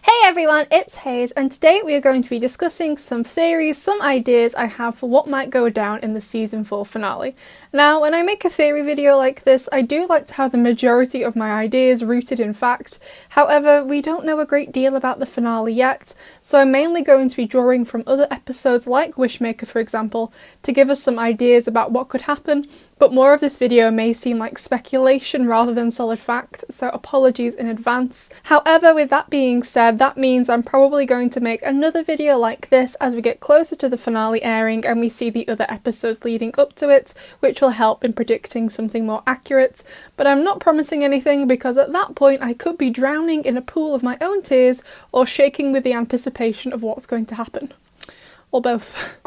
Hey everyone, it's Hayes, and today we are going to be discussing some theories, some ideas I have for what might go down in the season 4 finale. Now, when I make a theory video like this, I do like to have the majority of my ideas rooted in fact. However, we don't know a great deal about the finale yet, so I'm mainly going to be drawing from other episodes like Wishmaker, for example, to give us some ideas about what could happen, but more of this video may seem like speculation rather than solid fact, so apologies in advance. However, with that being said, that means I'm probably going to make another video like this as we get closer to the finale airing and we see the other episodes leading up to it, which will help in predicting something more accurate. But I'm not promising anything because at that point I could be drowning in a pool of my own tears or shaking with the anticipation of what's going to happen. Or both.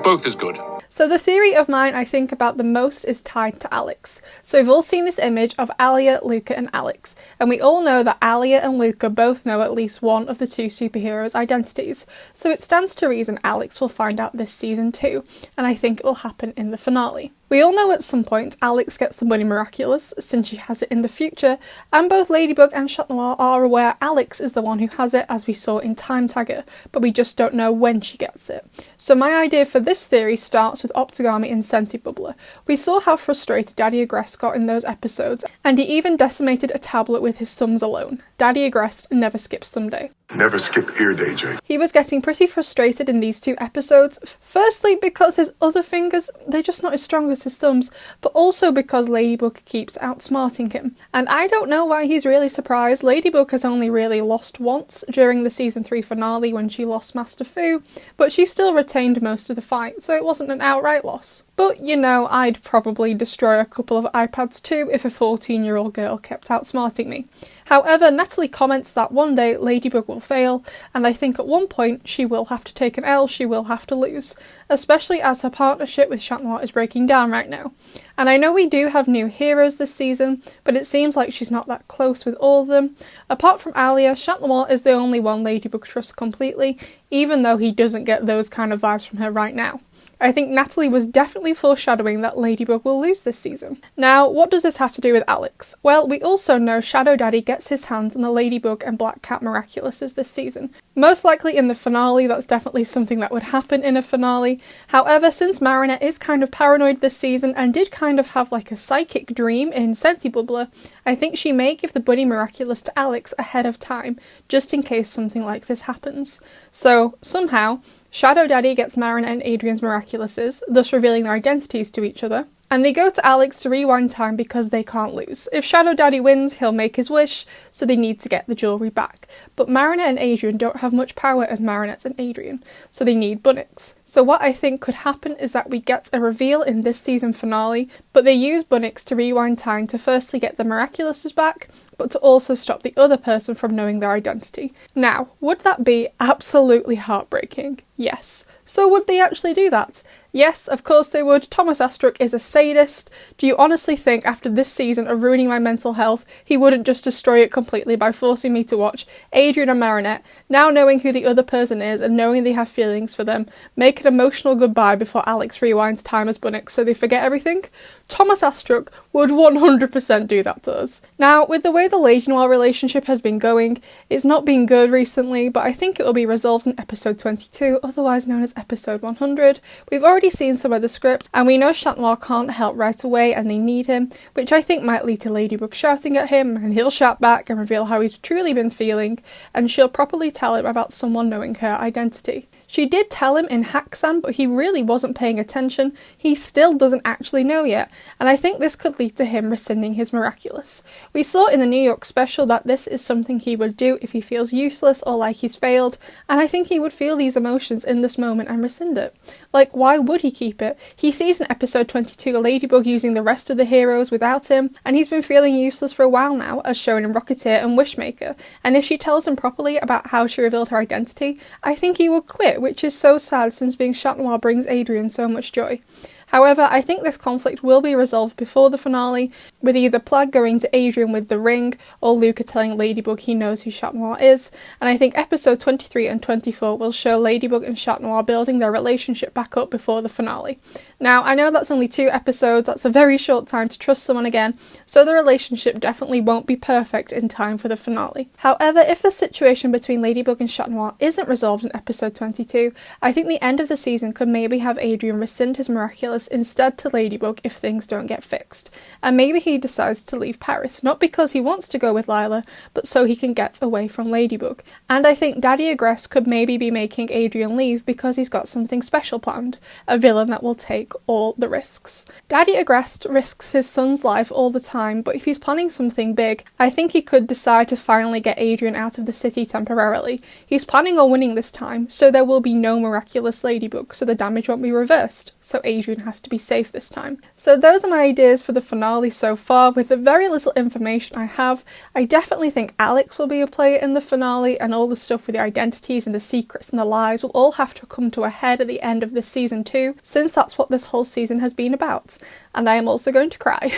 Both is good. So the theory of mine I think about the most is tied to Alix. So we've all seen this image of Alia, Luca and Alix, and we all know that Alia and Luca both know at least one of the two superheroes' identities, so it stands to reason Alix will find out this season too, and I think it will happen in the finale. We all know at some point Alix gets the money Miraculous, since she has it in the future, and both Ladybug and Chat Noir are aware Alix is the one who has it, as we saw in Time Tagger, but we just don't know when she gets it. So my idea for this theory starts with Optigami and Senti Bubbler. We saw how frustrated Daddy Agrest got in those episodes, and he even decimated a tablet with his thumbs alone. Daddy Agrest never skips thumb day. Never skip ear day, Jake. He was getting pretty frustrated in these two episodes, firstly because his other fingers, they're just not as strong as his thumbs, but also because Ladybug keeps outsmarting him. And I don't know why he's really surprised. Ladybug has only really lost once during the season 3 finale when she lost Master Fu, but she still retained most of the fight, so it wasn't an outright loss. But, you know, I'd probably destroy a couple of iPads too if a 14-year-old girl kept outsmarting me. However, Natalie comments that one day Ladybug will fail, and I think at one point she will have to take an L, she will have to lose, especially as her partnership with Chat Noir is breaking down right now. And I know we do have new heroes this season, but it seems like she's not that close with all of them. Apart from Alia, Chat Noir is the only one Ladybug trusts completely, even though he doesn't get those kind of vibes from her right now. I think Natalie was definitely foreshadowing that Ladybug will lose this season. Now, what does this have to do with Alix? Well, we also know Shadow Daddy gets his hands on the Ladybug and Black Cat Miraculouses this season. Most likely in the finale, that's definitely something that would happen in a finale. However, since Marinette is kind of paranoid this season and did kind of have like a psychic dream in Senti Bubbler, I think she may give the Bunny Miraculous to Alix ahead of time, just in case something like this happens. So, somehow, Shadow Daddy gets Marinette and Adrian's Miraculouses, thus revealing their identities to each other, and they go to Alix to rewind time because they can't lose. If Shadow Daddy wins, he'll make his wish, so they need to get the jewellery back. But Marinette and Adrian don't have much power as Marinette and Adrian, so they need Bunnix. So what I think could happen is that we get a reveal in this season finale, but they use Bunnix to rewind time to firstly get the Miraculouses back, but to also stop the other person from knowing their identity. Now, would that be absolutely heartbreaking? Yes. So would they actually do that? Yes, of course they would. Thomas Astruc is a sadist. Do you honestly think after this season of ruining my mental health, he wouldn't just destroy it completely by forcing me to watch Adrian and Marinette, now knowing who the other person is and knowing they have feelings for them, make an emotional goodbye before Alix rewinds time as Bunnix so they forget everything? Thomas Astruc would 100% do that to us. Now, with the way the Lady Noir relationship has been going, it's not been good recently, but I think it will be resolved in episode 22, otherwise known as episode 100. We've already seen some of the script, and we know Chat Noir can't help right away and they need him, which I think might lead to Ladybug shouting at him, and he'll shout back and reveal how he's truly been feeling, and she'll properly tell him about someone knowing her identity. She did tell him in Haxan, but he really wasn't paying attention. He still doesn't actually know yet, and I think this could lead to him rescinding his Miraculous. We saw in the New York special that this is something he would do if he feels useless or like he's failed, and I think he would feel these emotions in this moment and rescind it. Like, why would he keep it? He sees in episode 22 Ladybug using the rest of the heroes without him, and he's been feeling useless for a while now, as shown in Rocketeer and Wishmaker, and if she tells him properly about how she revealed her identity, I think he would quit, which is so sad since being Chat Noir brings Adrian so much joy. However, I think this conflict will be resolved before the finale, with either Plag going to Adrian with the ring, or Luca telling Ladybug he knows who Chat Noir is, and I think episode 23 and 24 will show Ladybug and Chat Noir building their relationship back up before the finale. Now, I know that's only 2 episodes, that's a very short time to trust someone again, so the relationship definitely won't be perfect in time for the finale. However, if the situation between Ladybug and Chat Noir isn't resolved in episode 22, I think the end of the season could maybe have Adrian rescind his Miraculous instead to Ladybug if things don't get fixed. And maybe he decides to leave Paris, not because he wants to go with Lila, but so he can get away from Ladybug. And I think Daddy Agreste could maybe be making Adrian leave because he's got something special planned, a villain that will take all the risks. Daddy Agreste risks his son's life all the time, but if he's planning something big, I think he could decide to finally get Adrian out of the city temporarily. He's planning on winning this time, so there will be no Miraculous Ladybug, so the damage won't be reversed, so Adrian has to be safe this time. So those are my ideas for the finale so far. With the very little information I have, I definitely think Alix will be a player in the finale, and all the stuff with the identities and the secrets and the lies will all have to come to a head at the end of this season too, since that's what this whole season has been about. And I am also going to cry.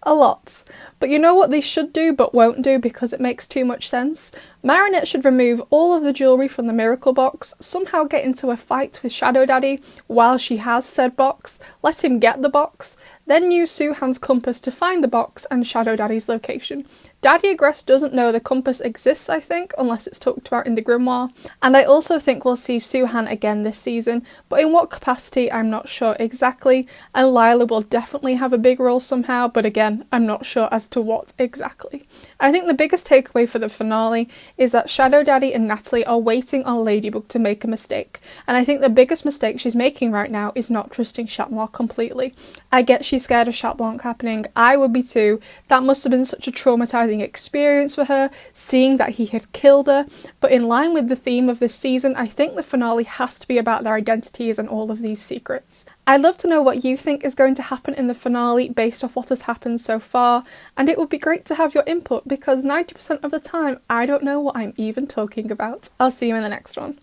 A lot. But you know what they should do but won't do because it makes too much sense? Marinette should remove all of the jewellery from the miracle box, somehow get into a fight with Shadow Daddy while she has said box, let him get the box, then use Suhan's compass to find the box and Shadow Daddy's location. Daddy Agreste doesn't know the compass exists, I think, unless it's talked about in the grimoire, and I also think we'll see Suhan again this season, but in what capacity I'm not sure exactly, and Lila will definitely have a big role somehow, but again, I'm not sure as to what exactly. I think the biggest takeaway for the finale is that Shadow Daddy and Natalie are waiting on Ladybug to make a mistake, and I think the biggest mistake she's making right now is not trusting Chat Noir completely. I get she's scared of Chat Blanc happening, I would be too. That must have been such a traumatising experience for her, seeing that he had killed her, but in line with the theme of this season, I think the finale has to be about their identities and all of these secrets. I'd love to know what you think is going to happen in the finale based off what has happened so far, and it would be great to have your input because 90% of the time I don't know what I'm even talking about. I'll see you in the next one.